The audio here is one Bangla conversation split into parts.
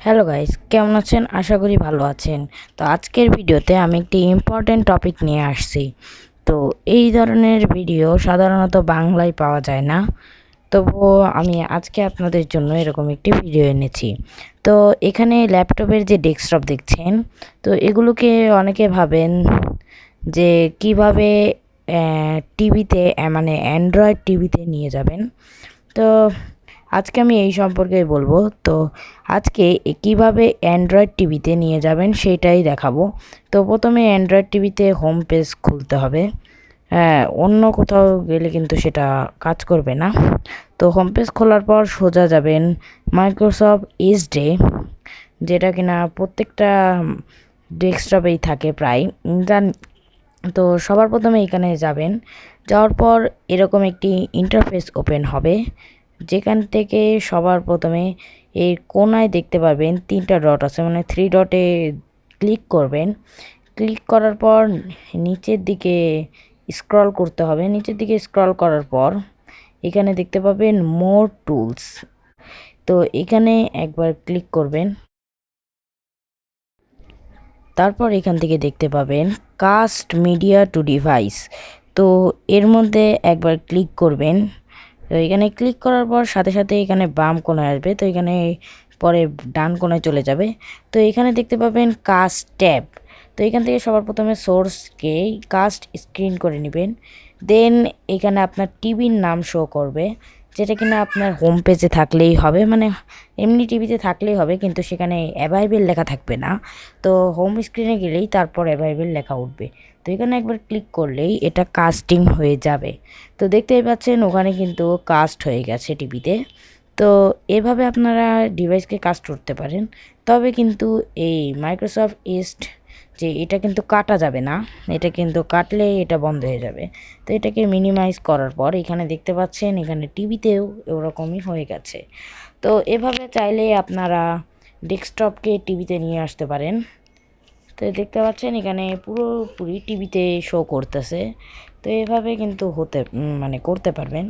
হ্যালো গাইস, কেমন আছেন? আশা করি ভালো আছেন। তো আজকের ভিডিওতে আমি একটি ইম্পর্টেন্ট টপিক নিয়ে আসছি। তো এই ধরনের ভিডিও সাধারণত বাংলায় পাওয়া যায় না, তবুও আমি আজকে আপনাদের জন্য এরকম একটি ভিডিও এনেছি। তো এখানে ল্যাপটপের যে ডেস্কটপ দেখছেন, তো এগুলোকে অনেকে ভাবেন যে কিভাবে টিভিতে মানে অ্যান্ড্রয়েড টিভিতে নিয়ে যাবেন। তো আজকে আমি এই সম্পর্কেই বলবো। তো আজকে কিভাবে অ্যান্ড্রয়েড টিভিতে নিয়ে যাবেন সেটাই দেখাবো। তো প্রথমে অ্যান্ড্রয়েড টিভিতে হোম পেজ খুলতে হবে। অন্য কোথাও গেলে কিন্তু সেটা কাজ করবে না। তো হোম পেজ খোলার পর সোজা যাবেন মাইক্রোসফট এজডে, যেটা কিনা প্রত্যেকটা ডেস্কটপেই থাকে প্রায়। জান তো সবার প্রথমে এখানে যাবেন। যাওয়ার পর এরকম একটি ইন্টারফেস ওপেন হবে, যেখান থেকে সবার প্রথমে এর কোনায় দেখতে পাবেন তিনটা ডট আছে, মানে থ্রি ডটে ক্লিক করবেন। ক্লিক করার পর নিচের দিকে স্ক্রল করতে হবে। নিচের দিকে স্ক্রল করার পর এখানে দেখতে পাবেন মোর টুলস। তো এখানে একবার ক্লিক করবেন। তারপর এখান থেকে দেখতে পাবেন কাস্ট মিডিয়া টু ডিভাইস। তো এর মধ্যে একবার ক্লিক করবেন। তো এখানে ক্লিক করার পর সাথে সাথে এখানে বাম কোণায় আসবে, তো এখানে পরে ডান কোণায় চলে যাবে। তো এখানে দেখতে পাবেন কাস্ট ট্যাব। তো এখান থেকে সবার প্রথমে সোর্সকে কাস্ট স্ক্রিন করে নেবেন। দেন এখানে আপনার টিভির নাম শো করবে, যেটা কিনা আপনার হোম পেজে থাকলেই হবে, মানে এমনি টিভিতে থাকলেই হবে, কিন্তু সেখানে অ্যাভাইলেবল লেখা থাকবে না। তো হোম স্ক্রিনে গেলেই তারপর অ্যাভাইলেবল লেখা উঠবে। তো এখানে একবার ক্লিক করলেই এটা কাস্টিং হয়ে যাবে। তো দেখতেই পাচ্ছেন ওখানে কিন্তু কাস্ট হয়ে গেছে টিভিতে। তো এভাবে আপনারা ডিভাইসকে কাস্ট করতে পারেন। তবে কিন্তু এই মাইক্রোসফট এজড যে এটা কিন্তু কাটা যাবে না, এটা কিন্তু কাটলে এটা বন্ধ হয়ে যাবে। তো এটাকে মিনিমাইজ করার পর এখানে দেখতে পাচ্ছেন এখানে টিভিতেও ওরকমই হয়ে গেছে। তো এভাবে চাইলে আপনারা ডেস্কটপকে টিভিতে নিয়ে আসতে পারেন। তো দেখতে পাচ্ছেন এখানে পুরোপুরি টিভিতে শো করতেছে। তো এভাবে কিন্তু মানে করতে পারবেন।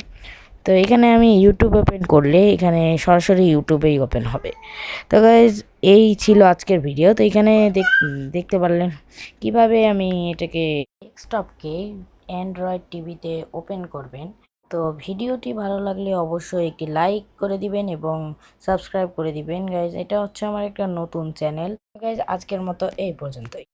তো এখানে আমি ইউটিউব ওপেন করলে এখানে সরাসরি ইউটিউবেই ওপেন হবে। তো গাইজ, এই ছিল আজকের ভিডিও। তো এখানে দেখতে পারলেন কিভাবে আমি এটাকে ডেস্কটপকে অ্যান্ড্রয়েড টিভিতে ওপেন করবেন। তো ভিডিওটি ভালো লাগলে অবশ্যই একটি লাইক করে দিবেন এবং সাবস্ক্রাইব করে দিবেন গাইজ। এটা হচ্ছে আমার একটা নতুন চ্যানেল। গাইজ, আজকের মতো এই পর্যন্তই।